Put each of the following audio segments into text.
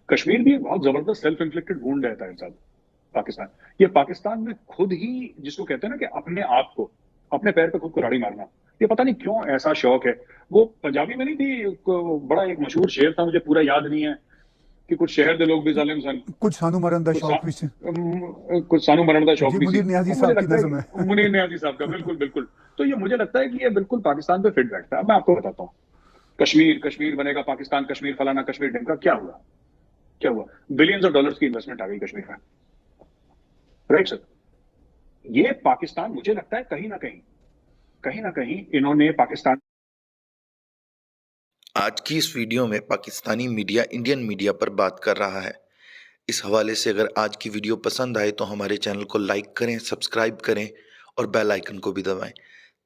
कश्मीर भी एक बहुत जबरदस्त सेल्फ इन्फ्लिक्टेड वुंड है ताहिर साहब। पाकिस्तान, ये पाकिस्तान में खुद ही, जिसको कहते हैं ना कि अपने आप को, अपने पैर पे खुद कुल्हाड़ी मारना, ये पता नहीं क्यों ऐसा शौक है। वो पंजाबी में नहीं थी, बड़ा एक मशहूर शेर था, मुझे पूरा याद नहीं है, कि कुछ शहर दे लोग भी जालिम सन, कुछ सानू मरण दा कुछ शौक भी से। कुछ सानू मरण का शौक जी, भी सी। मुनीर नियाजी और मुझे साहब की लगता है नज़म कि है। मुनीर नियाजी साहब का, बिल्कुल बिल्कुल। तो ये मुझे लगता है कि ये बिल्कुल पाकिस्तान पे फिट बैठता है। अब मैं आपको बताता हूँ, कश्मीर कश्मीर बनेगा पाकिस्तान, कश्मीर फलाना, कश्मीर ढिमका, क्या हुआ? क्या हुआ? बिलियंस ऑफ डॉलर्स की इन्वेस्टमेंट आ गई कश्मीर में, राइट सर। ये पाकिस्तान, मुझे लगता है कहीं ना कहीं इन्होंने पाकिस्तान। आज की इस वीडियो में पाकिस्तानी मीडिया इंडियन मीडिया पर बात कर रहा है। इस हवाले से अगर आज की वीडियो पसंद आए तो हमारे चैनल को लाइक करें, सब्सक्राइब करें और बेल आइकन को भी दबाएं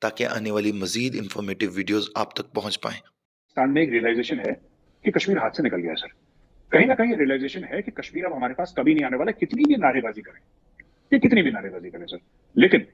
ताकि आने वाली मजीद इंफॉर्मेटिव वीडियोस आप तक पहुंच पाएं। पाकिस्तान में एक रियलाइजेशन है कि कश्मीर हाथ से निकल गया है सर। कहीं ना कहीं रियलाइजेशन है कि कश्मीर अब हमारे पास कभी नहीं आने वाला, कितनी भी नारेबाजी करें, ये कितनी भी नारेबाजी करें सर। लेकिन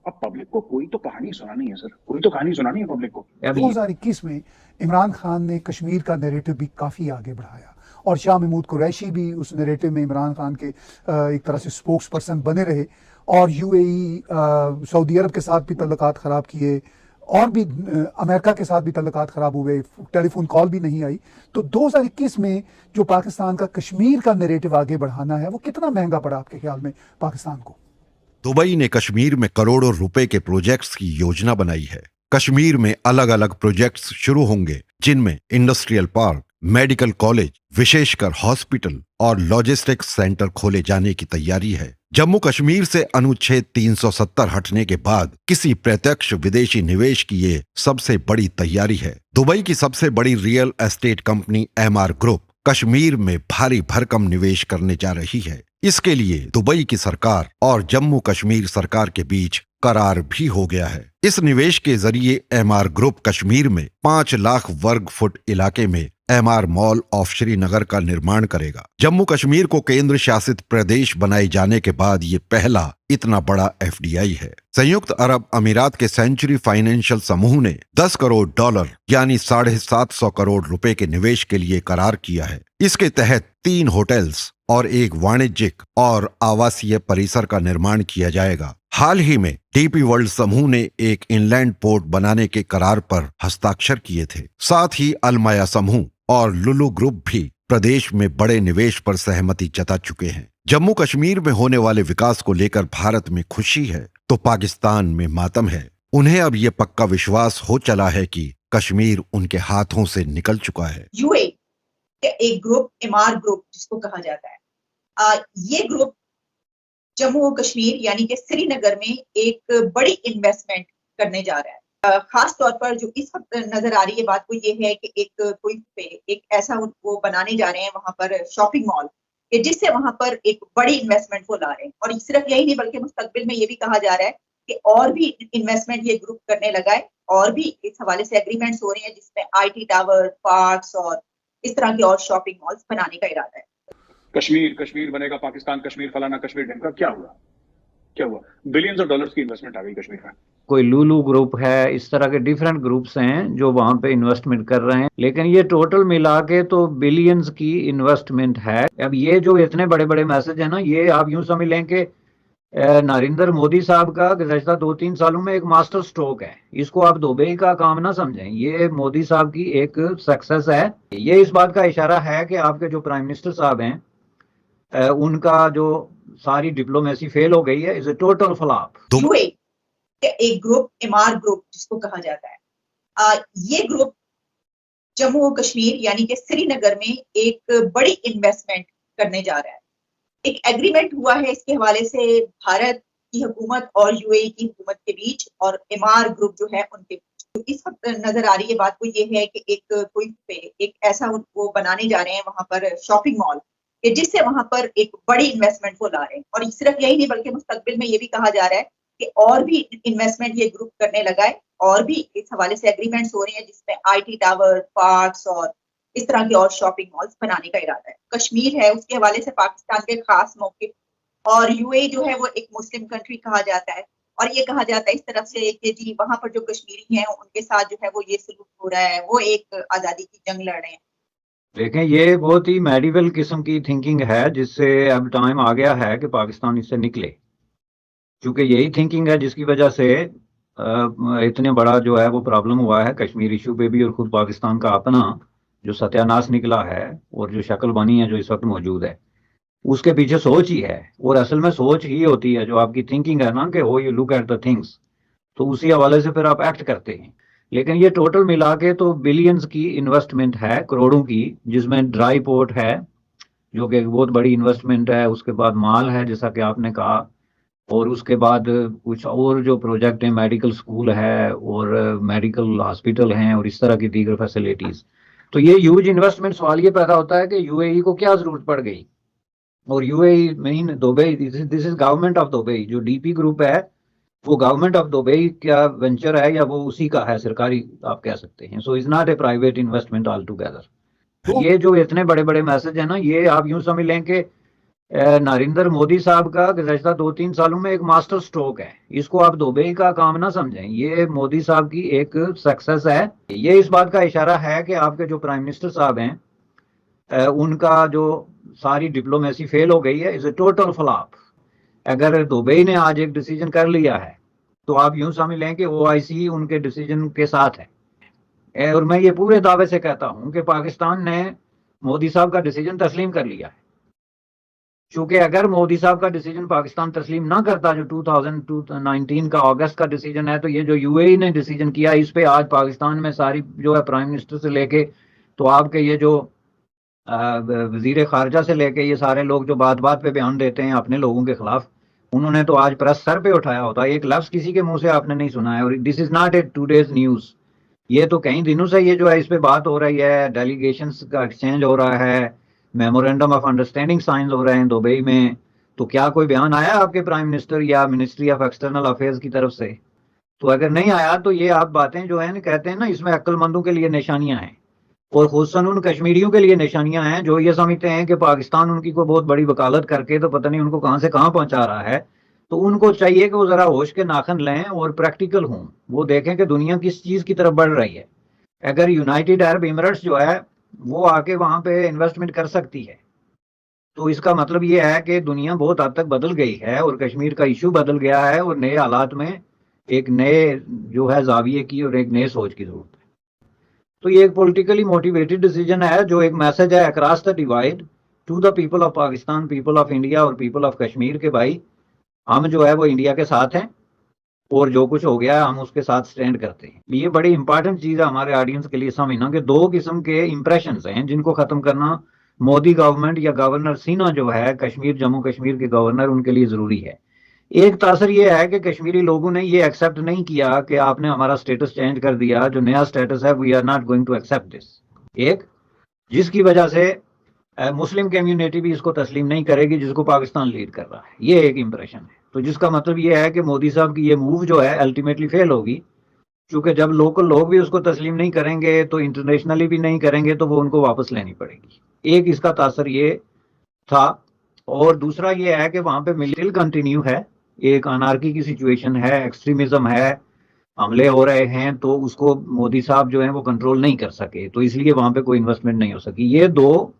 अब पब्लिक को कोई तो कहानी सुनानी है सर, कोई तो कहानी सुनानी है पब्लिक को। 2021 में इमरान खान ने कश्मीर का नैरेटिव भी काफ़ी आगे बढ़ाया और शाह महमूद कुरैशी भी उस नैरेटिव में इमरान खान के एक तरह से स्पोक्स पर्सन बने रहे और यूएई सऊदी अरब के साथ भी तल्लुकात ख़राब किए और भी अमेरिका के साथ भी तल्लुकात ख़राब हुए, टेलीफोन कॉल भी नहीं आई। तो 2021 में जो पाकिस्तान का कश्मीर का नैरेटिव आगे बढ़ाना है वो कितना महंगा पड़ा आपके ख्याल में पाकिस्तान को? दुबई ने कश्मीर में करोड़ों रुपए के प्रोजेक्ट्स की योजना बनाई है। कश्मीर में अलग अलग प्रोजेक्ट्स शुरू होंगे जिनमें इंडस्ट्रियल पार्क, मेडिकल कॉलेज, विशेषकर हॉस्पिटल और लॉजिस्टिक्स सेंटर खोले जाने की तैयारी है। जम्मू कश्मीर से अनुच्छेद 370 हटने के बाद किसी प्रत्यक्ष विदेशी निवेश की ये सबसे बड़ी तैयारी है। दुबई की सबसे बड़ी real estate company MR group Kashmir में भारी भरकम निवेश करने जा रही है। इसके लिए दुबई की सरकार और जम्मू कश्मीर सरकार के बीच करार भी हो गया है। इस निवेश के जरिए एमआर ग्रुप कश्मीर में 5 लाख वर्ग फुट इलाके में एमआर मॉल ऑफ श्रीनगर का निर्माण करेगा। जम्मू कश्मीर को केंद्र शासित प्रदेश बनाए जाने के बाद ये पहला इतना बड़ा एफडीआई है। संयुक्त अरब अमीरात के सेंचुरी फाइनेंशियल समूह ने $10 करोड़ यानी 750 करोड़ रुपए के निवेश के लिए करार किया है। इसके तहत 3 होटल्स और एक वाणिज्यिक और आवासीय परिसर का निर्माण किया जाएगा। हाल ही में डीपी वर्ल्ड समूह ने एक इनलैंड पोर्ट बनाने के करार पर हस्ताक्षर किए थे। साथ ही अलमाया समूह और लुलु ग्रुप भी प्रदेश में बड़े निवेश पर सहमति जता चुके हैं। जम्मू कश्मीर में होने वाले विकास को लेकर भारत में खुशी है तो पाकिस्तान में मातम है। उन्हें अब ये पक्का विश्वास हो चला है कि कश्मीर उनके हाथों से निकल चुका है। यूएई एक ग्रुप, एमआर ग्रुप जिसको कहा जाता है, ये ग्रुप जम्मू और कश्मीर यानी कि श्रीनगर में एक बड़ी इन्वेस्टमेंट करने जा रहा है। खास तौर पर जो इस वक्त नजर आ रही है बात वो ये है कि एक ऐसा वो बनाने जा रहे हैं वहां पर शॉपिंग मॉल, जिससे वहां पर एक बड़ी इन्वेस्टमेंट वो ला रहे हैं। और सिर्फ यही नहीं बल्कि मुस्तकबिल में ये भी कहा जा रहा है कि और भी इन्वेस्टमेंट ये ग्रुप करने लगा है और भी इस हवाले से एग्रीमेंट्स हो रहे हैं जिसमें आईटी टावर, पार्क्स और इस तरह के और शॉपिंग मॉल्स बनाने का इरादा है। कश्मीर कश्मीर बनेगा पाकिस्तान, कश्मीर फलाना, कश्मीर ढिमका, क्या हुआ? क्या हुआ? बिलियंस ऑफ डॉलर्स की इन्वेस्टमेंट आ गई कश्मीर में। कोई लुलु ग्रुप है, इस तरह के डिफरेंट ग्रुप्स हैं जो वहां पे इन्वेस्टमेंट कर रहे हैं, लेकिन ये टोटल मिला के तो बिलियंस की इन्वेस्टमेंट है। अब ये जो इतने बड़े बड़े मैसेज है ना, ये आप यूं समझ लें कि नरेंद्र मोदी साहब का गुज़श्ता 2-3 सालों में एक मास्टर स्ट्रोक है। इसको आप दुबई का काम ना समझें, ये मोदी साहब की एक सक्सेस है। ये इस बात का इशारा है कि आपके जो प्राइम मिनिस्टर साहब हैं उनका जो सारी डिप्लोमेसी फेल हो गई है, is a total flop. UAE एक ग्रुप, एमआर ग्रुप जिसको कहा जाता है, ये ग्रुप जम्मू और कश्मीर यानी कि श्रीनगर में एक बड़ी इन्वेस्टमेंट करने जा रहा है। एक एग्रीमेंट हुआ है इसके हवाले से भारत की हुकूमत और यूएई की हुकूमत के बीच और एमआर ग्रुप जो है उनके बीच। तो इस वक्त नजर आ रही है बात वो ये है कि एक ऐसा वो बनाने जा रहे हैं वहां पर शॉपिंग मॉल, जिससे वहां पर एक बड़ी इन्वेस्टमेंट वो ला रहे हैं। और सिर्फ यही नहीं बल्कि मुस्तकबिल में ये भी कहा जा रहा है कि और भी इन्वेस्टमेंट ये ग्रुप करने लगा है और भी इस हवाले से एग्रीमेंट्स हो रहे हैं जिसमें आईटी टावर, पार्क्स और इस तरह के और शॉपिंग मॉल्स बनाने का इरादा है। कश्मीर है उसके हवाले से पाकिस्तान के खास मौके और यूएई जो है वो एक मुस्लिम कंट्री कहा जाता है और ये कहा जाता है इस तरफ से कि जी वहां पर जो कश्मीरी हैं उनके साथ जो है वो ये सलूक हो रहा है, वो एक आजादी की जंग लड़ रहे हैं। देखें, ये बहुत ही मेडिवल किस्म की थिंकिंग है, जिससे अब टाइम आ गया है कि पाकिस्तान इससे निकले। क्योंकि यही थिंकिंग है जिसकी वजह से इतने बड़ा जो है वो प्रॉब्लम हुआ है कश्मीर इशू पे भी, और खुद पाकिस्तान का अपना जो सत्यानाश निकला है और जो शक्ल बनी है जो इस वक्त मौजूद है, उसके पीछे सोच ही है। और असल में सोच ही होती है जो आपकी थिंकिंग है ना, कि हो you look at the things, तो उसी हवाले से फिर आप एक्ट करते हैं। लेकिन ये टोटल मिला के तो बिलियंस की इन्वेस्टमेंट है, करोड़ों की, जिसमें ड्राई पोर्ट है जो कि एक बहुत बड़ी इन्वेस्टमेंट है, उसके बाद माल है जैसा कि आपने कहा, और उसके बाद कुछ और जो प्रोजेक्ट है, मेडिकल स्कूल है और मेडिकल हॉस्पिटल हैं और इस तरह की दीगर फैसिलिटीज। तो ये ह्यूज इन्वेस्टमेंट, सवाल ये पैदा होता है कि यूएई को क्या जरूरत पड़ गई। और UAE mean Dubai, this is government of Dubai. जो डीपी ग्रुप है वो गवर्नमेंट ऑफ दुबई का वेंचर है, या वो उसी का है, सरकारी आप कह सकते हैं। So is not a private investment all together. तो ये जो इतने बड़े बड़े मैसेज है ना, ये आप यूं समझ लें कि नरेंद्र मोदी साहब का गुज़श्ता 2-3 सालों में एक मास्टर स्ट्रोक है। इसको आप दुबई का काम ना समझें, ये मोदी साहब की एक सक्सेस है। ये इस बात का इशारा है कि आपके जो प्राइम मिनिस्टर साहब हैं, उनका जो सारी डिप्लोमेसी फेल हो गई है, इज ए टोटल फ्लॉप। अगर दुबई ने आज एक डिसीजन कर लिया है तो आप यूं समझ लें कि ओआईसी उनके डिसीजन के साथ है। और मैं ये पूरे दावे से कहता हूं कि पाकिस्तान ने मोदी साहब का डिसीजन तस्लीम कर लिया है। क्योंकि अगर मोदी साहब का डिसीजन पाकिस्तान तस्लीम ना करता, जो 2019 का अगस्त का डिसीजन है, तो ये जो यूएई ने डिसीजन किया, इस पे आज पाकिस्तान में सारी जो है प्राइम मिनिस्टर से लेके तो आपके ये जो वजीर खारजा से लेके ये सारे लोग जो बात बात पे बयान देते हैं अपने लोगों के खिलाफ, उन्होंने तो आज प्रेस सर पे उठाया होता। एक लफ्ज किसी के मुंह से आपने नहीं सुना है। और this is not a today's news, ये तो कई दिनों से ये जो है इस पे बात हो रही है, डेलीगेशंस का एक्सचेंज हो रहा है, मेमोरेंडम ऑफ अंडरस्टैंडिंग साइन हो रहे हैं दुबई में। तो क्या कोई बयान आया आपके प्राइम मिनिस्टर या मिनिस्ट्री ऑफ एक्सटर्नल अफेयर्स की तरफ से? तो अगर नहीं आया तो ये आप बातें जो है कहते हैं ना, इसमें अक्लमंदों के लिए निशानियां हैं, और खुसूसन उन कश्मीरियों के लिए निशानियां हैं जो ये समझते हैं कि पाकिस्तान उनकी को बहुत बड़ी वकालत करके तो पता नहीं उनको कहां से कहां पहुंचा रहा है। तो उनको चाहिए कि वो जरा होश के नाखन लें और प्रैक्टिकल हों, वो देखें कि दुनिया किस चीज की तरफ बढ़ रही है। अगर यूनाइटेड अरब एमिरेट्स जो है वो आके वहां पे इन्वेस्टमेंट कर सकती है, तो इसका मतलब ये है कि दुनिया बहुत हद तक बदल गई है और कश्मीर का इशू बदल गया है, और नए हालात में एक नए जो है जाविये की और एक नए सोच की जरूरत है। तो ये एक पॉलिटिकली मोटिवेटेड डिसीजन है, जो एक मैसेज है across the divide two the people of Pakistan, people of India और पीपल ऑफ कश्मीर के भाई हम जो है वो इंडिया के साथ हैं, और जो कुछ हो गया है हम उसके साथ स्टैंड करते हैं। ये बड़ी इंपॉर्टेंट चीज है हमारे ऑडियंस के लिए समझना कि दो किस्म के इंप्रेशन हैं जिनको खत्म करना मोदी गवर्नमेंट या गवर्नर सिन्हा जो है कश्मीर जम्मू कश्मीर के गवर्नर, उनके लिए जरूरी है। एक तासर ये है कि कश्मीरी लोगों ने ये एक्सेप्ट नहीं किया कि आपने हमारा स्टेटस चेंज कर दिया, जो नया स्टेटस है we are not going to accept this. एक जिसकी वजह से मुस्लिम कम्युनिटी भी इसको तस्लीम नहीं करेगी जिसको पाकिस्तान लीड कर रहा है। ये एक इंप्रेशन है। तो जिसका मतलब ये है कि मोदी साहब की ये मूव जो है अल्टीमेटली फेल होगी, क्योंकि जब लोकल लोग भी उसको तस्लीम नहीं करेंगे तो इंटरनेशनली भी नहीं करेंगे, तो वो उनको वापस लेनी पड़ेगी। एक इसका तासर ये था। और दूसरा ये है कि वहां पे मिलिट्री कंटिन्यू है, एक अनार्की की सिचुएशन है, एक्सट्रीमिज्म है, हमले हो रहे हैं, तो उसको मोदी साहब जो है वो कंट्रोल नहीं कर सके, तो इसलिए वहां पे कोई इन्वेस्टमेंट नहीं हो सकी। ये दो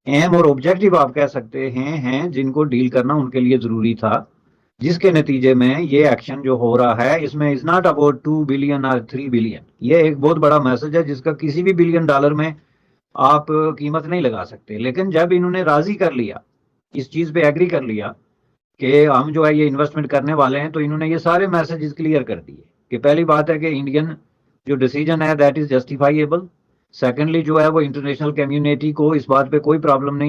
एम और ऑब्जेक्टिव आप कह सकते हैं जिनको डील करना उनके लिए जरूरी था, जिसके नतीजे में ये एक्शन जो हो रहा है इसमें इज नॉट अबाउट 2 बिलियन और 3 बिलियन। ये एक बहुत बड़ा मैसेज है जिसका किसी भी बिलियन डॉलर में आप कीमत नहीं लगा सकते। लेकिन जब इन्होंने राजी कर लिया, इस चीज पे एग्री कर लिया कि हम जो है ये इन्वेस्टमेंट करने वाले हैं, तो इन्होंने ये सारे मैसेजेस क्लियर कर दिए कि पहली बात है कि इंडियन जो डिसीजन है दैट इज जस्टिफाइएबल। सेकेंडली जो है वो इंटरनेशनल कम्युनिटी को इस बात पे कोई प्रॉब्लम नहीं है